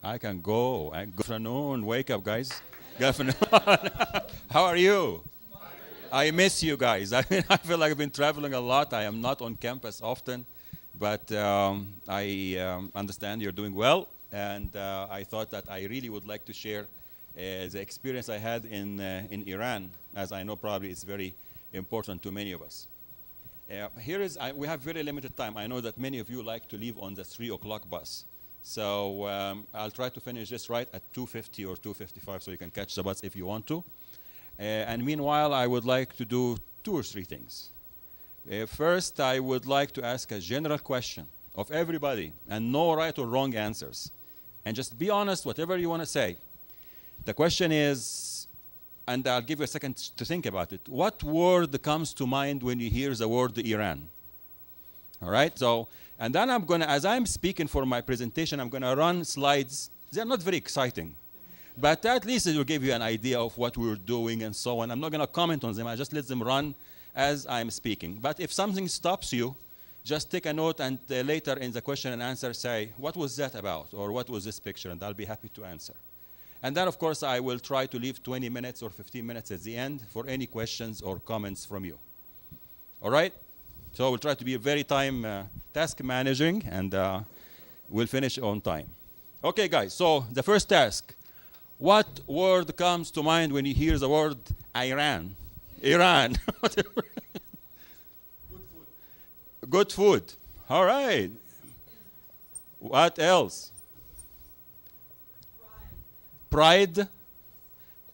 I can go. Good afternoon. Wake up, guys. Good afternoon. How are you? I miss you guys. I mean, I feel like I've been traveling a lot. I am not on campus often, but I understand you're doing well. And I thought that I really would like to share the experience I had in Iran, as I know probably it's very important to many of us. We have very limited time. I know that many of you like to leave on the 3 o'clock bus. So I'll try to finish this right at 2:50 or 2:55 so you can catch the bus if you want to. And meanwhile, I would like to do 2 or 3 things. First, I would like to ask a general question of everybody and no right or wrong answers. And just be honest, whatever you want to say. The question is, and I'll give you a second to think about it. What word comes to mind when you hear the word Iran? All right, so, and then I'm gonna, as I'm speaking for my presentation, I'm gonna run slides. They're not very exciting, but at least it will give you an idea of what we're doing and so on. I'm not gonna comment on them, I just let them run as I'm speaking. But if something stops you, just take a note and later in the question and answer say, what was that about? Or what was this picture? And I'll be happy to answer. And then, of course, I will try to leave 20 minutes or 15 minutes at the end for any questions or comments from you. All right? So we'll try to be very task managing, and we'll finish on time. Okay, guys, so the first task. What word comes to mind when you hear the word Iran? Iran. Good food. Good food. All right. What else? Pride.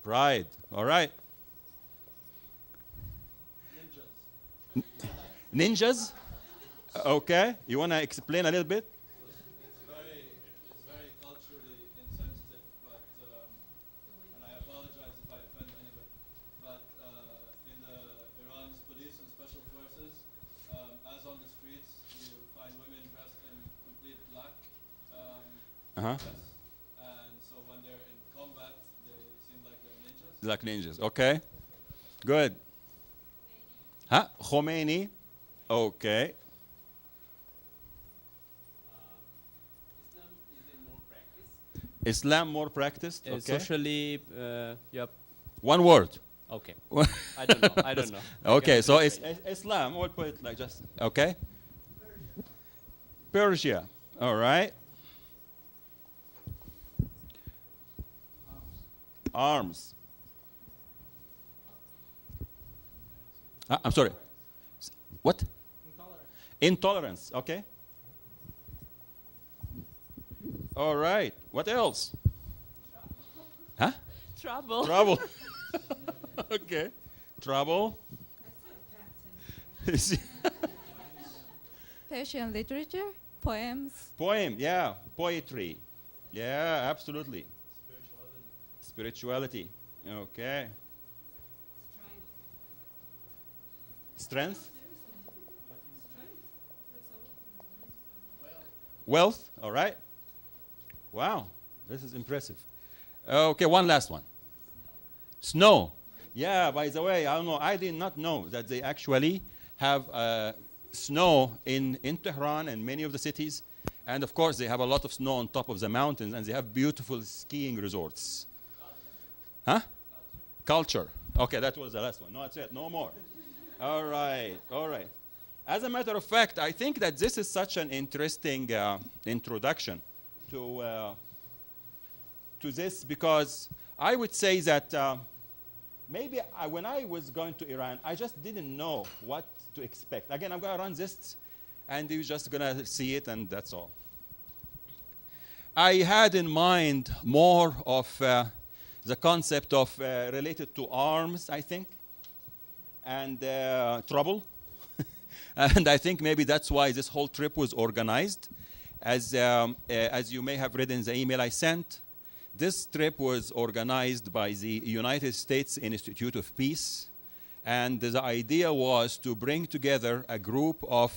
Pride. All right. Ninjas? Okay. You want to explain a little bit? It's very culturally insensitive, but and I apologize if I offend anybody. But in the Iran's police and special forces, as on the streets, you find women dressed in complete black Uh-huh. dress, and so when they're in combat, they seem like they're ninjas. Like ninjas. Okay. Good. Huh? Khomeini. Okay. Islam more practiced. Okay. Socially, yep. One word. Okay. I don't know. I don't know. Okay, so it's Islam. We'll put it like just okay. Persia. All right. Arms. I'm sorry. What? Intolerance. Okay. All right. What else? Huh? Trouble. Trouble. Okay. Trouble. Persian literature, poems. Poem. Yeah. Poetry. Yeah. Absolutely. Spirituality. Okay. Strength. Wealth. All right. Wow. This is impressive. Okay, one last one. Snow. Yeah, by the way, I don't know. I did not know that they actually have snow in Tehran and many of the cities. And of course, they have a lot of snow on top of the mountains, and they have beautiful skiing resorts. Huh? Culture. Okay, that was the last one. No, that's it. No more. All right. All right. As a matter of fact, I think that this is such an interesting introduction to this, because I would say that maybe when I was going to Iran, I just didn't know what to expect. Again, I'm going to run this, and you're just going to see it, and that's all. I had in mind more of the concept of related to arms, I think, and trouble. And I think maybe that's why this whole trip was organized. As you may have read in the email I sent, this trip was organized by the United States Institute of Peace. And the idea was to bring together a group of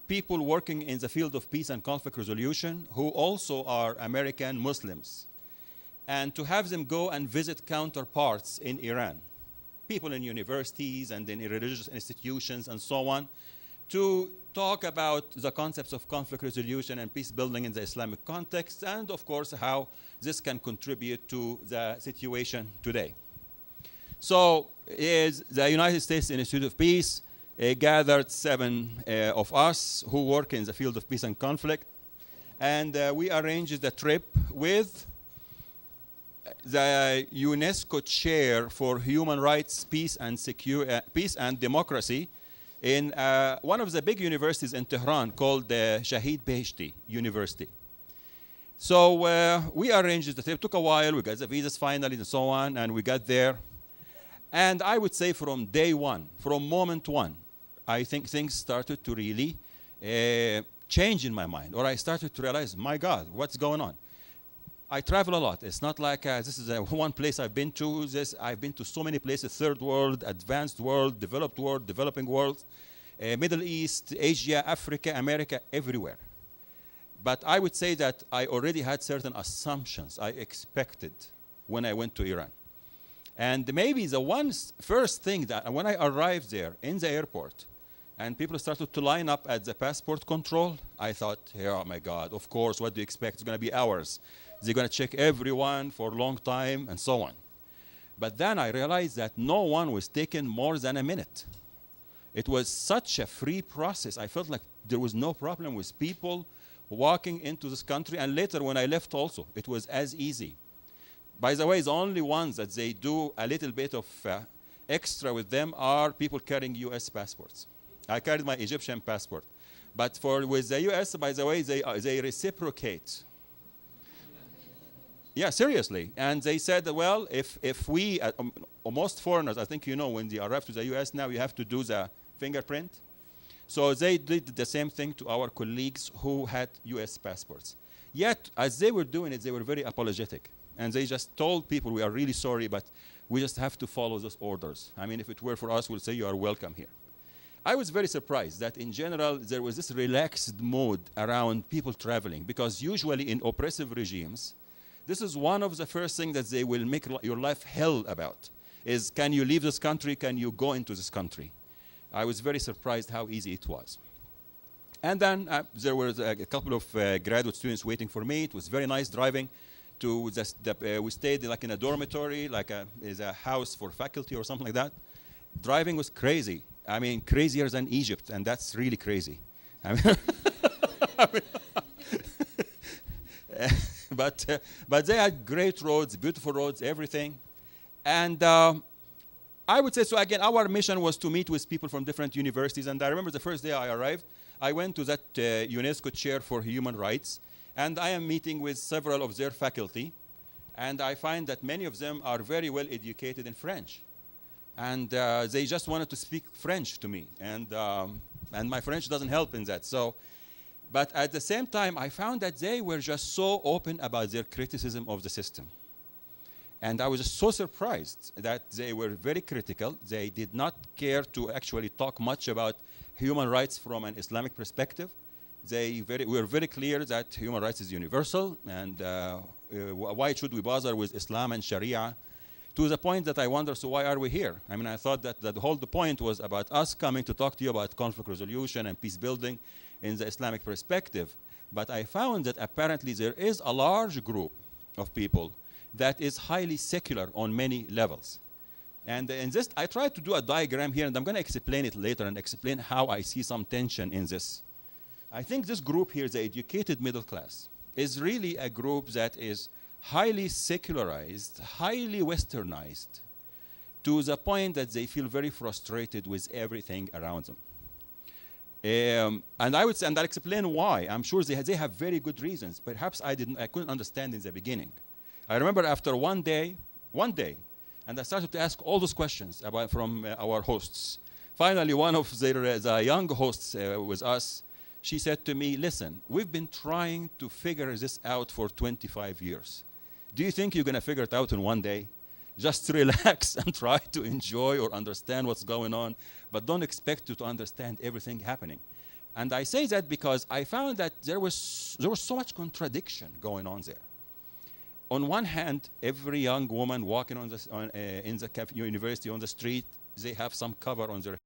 people working in the field of peace and conflict resolution who also are American Muslims, and to have them go and visit counterparts in Iran, people in universities and in religious institutions and so on, to talk about the concepts of conflict resolution and peace building in the Islamic context, and of course, how this can contribute to the situation today. So, is the United States Institute of Peace gathered 7 of us who work in the field of peace and conflict, and we arranged a trip with the UNESCO Chair for Human Rights, Peace and Democracy in one of the big universities in Tehran called Shahid Beheshti University. So we arranged the trip. It took a while. We got the visas finally and so on, and we got there. And I would say from day one, from moment one, I think things started to really change in my mind, or I started to realize, my God, what's going on? I travel a lot. It's not like this is one place I've been to. I've been to so many places: third world, advanced world, developing world, Middle East, Asia, Africa, America, everywhere. But I would say that I already had certain assumptions I expected when I went to Iran. And maybe the first thing that when I arrived there in the airport, and people started to line up at the passport control, I thought, oh my God, of course, what do you expect? It's going to be hours. They're going to check everyone for a long time and so on. But then I realized that no one was taking more than a minute. It was such a free process. I felt like there was no problem with people walking into this country. And later when I left also, it was as easy. By the way, the only ones that they do a little bit of extra with them are people carrying US passports. I carried my Egyptian passport. But with the US, by the way, they reciprocate. Yeah, seriously. And they said, well, if we, most foreigners, I think you know, when they arrive to the US now, you have to do the fingerprint. So they did the same thing to our colleagues who had US passports. Yet, as they were doing it, they were very apologetic. And they just told people, we are really sorry, but we just have to follow those orders. I mean, if it were for us, we'll say you are welcome here. I was very surprised that in general, there was this relaxed mood around people traveling, because usually in oppressive regimes, this is one of the first things that they will make your life hell about, is can you leave this country, can you go into this country? I was very surprised how easy it was. And then there were a couple of graduate students waiting for me. It was very nice driving to we stayed like in a dormitory, like is a house for faculty or something like that. Driving was crazy. I mean, crazier than Egypt, and that's really crazy. I mean, but they had great roads, beautiful roads, everything. And I would say, so again, our mission was to meet with people from different universities. And I remember the first day I arrived, I went to that UNESCO Chair for Human Rights. And I am meeting with several of their faculty. And I find that many of them are very well educated in French. And they just wanted to speak French to me. And my French doesn't help in that. But at the same time, I found that they were just so open about their criticism of the system. And I was just so surprised that they were very critical. They did not care to actually talk much about human rights from an Islamic perspective. They were very clear that human rights is universal, and why should we bother with Islam and Sharia? To the point that I wonder, so why are we here? I mean, I thought that the point was about us coming to talk to you about conflict resolution and peace building in the Islamic perspective. But I found that apparently there is a large group of people that is highly secular on many levels. And in this, I tried to do a diagram here, and I'm going to explain it later and explain how I see some tension in this. I think this group here, the educated middle class, is really a group that is highly secularized, highly westernized, to the point that they feel very frustrated with everything around them. And I would say, and I'll explain why. I'm sure they have very good reasons. Perhaps I couldn't understand in the beginning. I remember after one day, and I started to ask all those questions from our hosts. Finally, one of the young hosts was us. She said to me, listen, we've been trying to figure this out for 25 years. Do you think you're going to figure it out in one day? Just relax and try to enjoy or understand what's going on, but don't expect you to understand everything happening. And I say that because I found that there was so much contradiction going on there. On one hand, every young woman walking in the university on the street, they have some cover on their